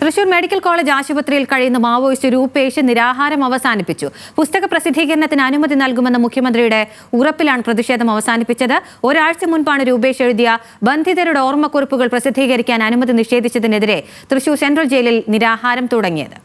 Thrissur medical college ആശുപത്രിയിൽ കഴിയുന്ന Maoist Rupesh നിരാഹാരം അവസാനിപ്പിച്ചു. പുസ്തക പ്രസിദ്ധീകരണത്തിന് അനുമതി നൽകുമെന്ന മുഖ്യമന്ത്രിയുടെ ഉറപ്പിലാണ് പ്രതിഷേധം അവസാനിപ്പിച്ചത്. ഒരാഴ്ച മുൻപാണ് രൂപേഷ് എഴുതിയ ബന്ധിതരുടെ ഓർമ്മക്കുറിപ്പുകൾ പ്രസിദ്ധീകരിക്കാൻ അനുമതി നിഷേധിച്ചതിനെതിരെ തൃശൂർ സെൻട്രൽ ജയിലിൽ നിരാഹാരം തുടങ്ങിയത്.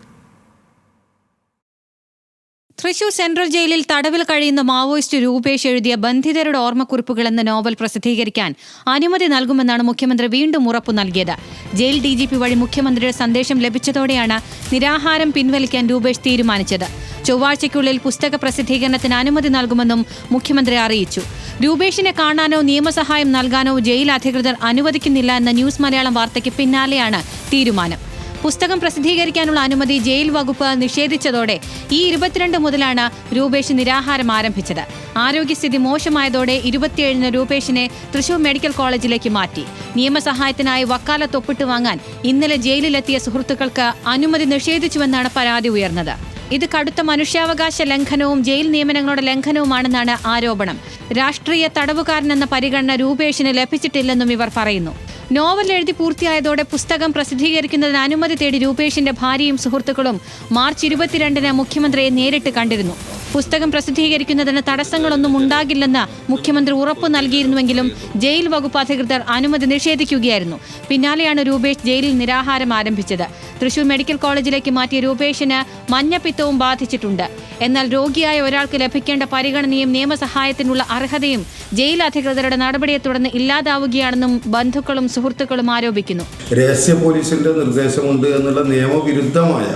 തൃശൂർ സെൻട്രൽ ജയിലിൽ തടവിൽ കഴിയുന്ന മാവോയിസ്റ്റ് രൂപേഷ് എഴുതിയ ബന്ധിതരുടെ ഓർമ്മക്കുറിപ്പുകൾ എന്ന നോവൽ പ്രസിദ്ധീകരിക്കാൻ അനുമതി നൽകുമെന്നാണ് മുഖ്യമന്ത്രി വീണ്ടും ഉറപ്പു നൽകിയത്. ജയിൽ DGP വഴി മുഖ്യമന്ത്രിയുടെ സന്ദേശം ലഭിച്ചതോടെയാണ് നിരാഹാരം പിൻവലിക്കാൻ രൂപേഷ് തീരുമാനിച്ചത്. ചൊവ്വാഴ്ചയ്ക്കുള്ളിൽ പുസ്തക പ്രസിദ്ധീകരണത്തിന് അനുമതി നൽകുമെന്നും മുഖ്യമന്ത്രി അറിയിച്ചു. രൂപേഷിനെ കാണാനോ നിയമസഹായം നൽകാനോ ജയിൽ അധികൃതർ അനുവദിക്കുന്നില്ല എന്ന ന്യൂസ് മലയാളം വാർത്തയ്ക്ക് പിന്നാലെയാണ് തീരുമാനം. പുസ്തകം പ്രസിദ്ധീകരിക്കാനുള്ള അനുമതി ജയിൽ വകുപ്പ് നിഷേധിച്ചതോടെ ഈ 22 മുതലാണ് രൂപേഷ് നിരാഹാരം ആരംഭിച്ചത്. ആരോഗ്യസ്ഥിതി മോശമായതോടെ 27-ന് രൂപേഷിനെ തൃശൂർ മെഡിക്കൽ കോളേജിലേക്ക് മാറ്റി. നിയമസഹായത്തിനായി വക്കാലത്ത് ഒപ്പിട്ട് വാങ്ങാൻ ഇന്നലെ ജയിലിലെത്തിയ സുഹൃത്തുക്കൾക്ക് അനുമതി നിഷേധിച്ചുവെന്നാണ് പരാതി ഉയർന്നത്. ഇത് കടുത്ത മനുഷ്യാവകാശ ലംഘനവും ജയിൽ നിയമനങ്ങളുടെ ലംഘനവുമാണെന്നാണ് ആരോപണം. രാഷ്ട്രീയ തടവുകാരനെന്ന പരിഗണന രൂപേഷിന് ലഭിച്ചിട്ടില്ലെന്നും ഇവർ പറയുന്നു. നോവൽ എഴുതി പൂർത്തിയായതോടെ പുസ്തകം പ്രസിദ്ധീകരിക്കുന്നതിന് അനുമതി തേടി രൂപേഷിന്റെ ഭാര്യയും സുഹൃത്തുക്കളും മാർച്ച് 22-ന് മുഖ്യമന്ത്രിയെ നേരിട്ട് കണ്ടിരുന്നു. പുസ്തകം പ്രസിദ്ധീകരിക്കുന്നതിന് തടസ്സങ്ങളൊന്നും ഉണ്ടാകില്ലെന്ന് മുഖ്യമന്ത്രി ഉറപ്പു നൽകിയിരുന്നുവെങ്കിലും ജയിൽ വകുപ്പ് അധികൃതർ അനുമതി നിഷേധിക്കുകയായിരുന്നു. പിന്നാലെയാണ് രൂപേഷ് ജയിലിൽ നിരാഹാരം ആരംഭിച്ചത്. തൃശൂർ മെഡിക്കൽ കോളേജിലേക്ക് മാറ്റിയ രൂപേഷിന് മഞ്ഞപ്പിത്തവും ബാധിച്ചിട്ടുണ്ട്. എന്നാൽ രോഗിയായ ഒരാൾക്ക് ലഭിക്കേണ്ട പരിഗണനയും നിയമസഹായത്തിനുള്ള അർഹതയും ജയിൽ അധികൃതരുടെ നടപടിയെ തുടർന്ന് ഇല്ലാതാവുകയാണെന്നും ബന്ധുക്കളും സുഹൃത്തുക്കളും ആരോപിക്കുന്നു. രഹസ്യ പോലീസിന്റെ നിർദ്ദേശമുണ്ട് എന്നുള്ള നിയമവിരുദ്ധമായ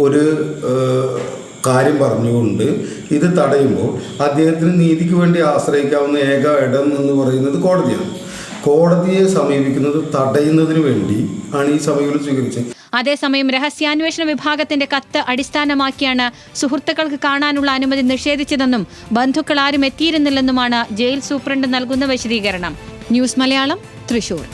ഒരു കാര്യം പറഞ്ഞുകൊണ്ട് ഇത് തടയുമ്പോൾ അദ്ദേഹത്തിന് നീതിക്ക് വേണ്ടി ആശ്രയിക്കാവുന്ന ഏക ഇടം എന്ന് പറയുന്നത് കോടതിയാണ്. കോടതിയെ സമീപിക്കുന്നത് തടയുന്നതിന് വേണ്ടി ആണ് ഈ സമീപനം സ്വീകരിച്ചത്. അതേസമയം രഹസ്യാന്വേഷണ വിഭാഗത്തിന്റെ കത്ത് അടിസ്ഥാനമാക്കിയാണ് സുഹൃത്തുക്കൾക്ക് കാണാനുള്ള അനുമതി നിഷേധിച്ചതെന്നും ബന്ധുക്കൾ ആരും എത്തിയിരുന്നില്ലെന്നുമാണ് ജയിൽ സൂപ്രണ്ട് നൽകുന്ന വിശദീകരണം. ന്യൂസ് മലയാളം, തൃശൂർ.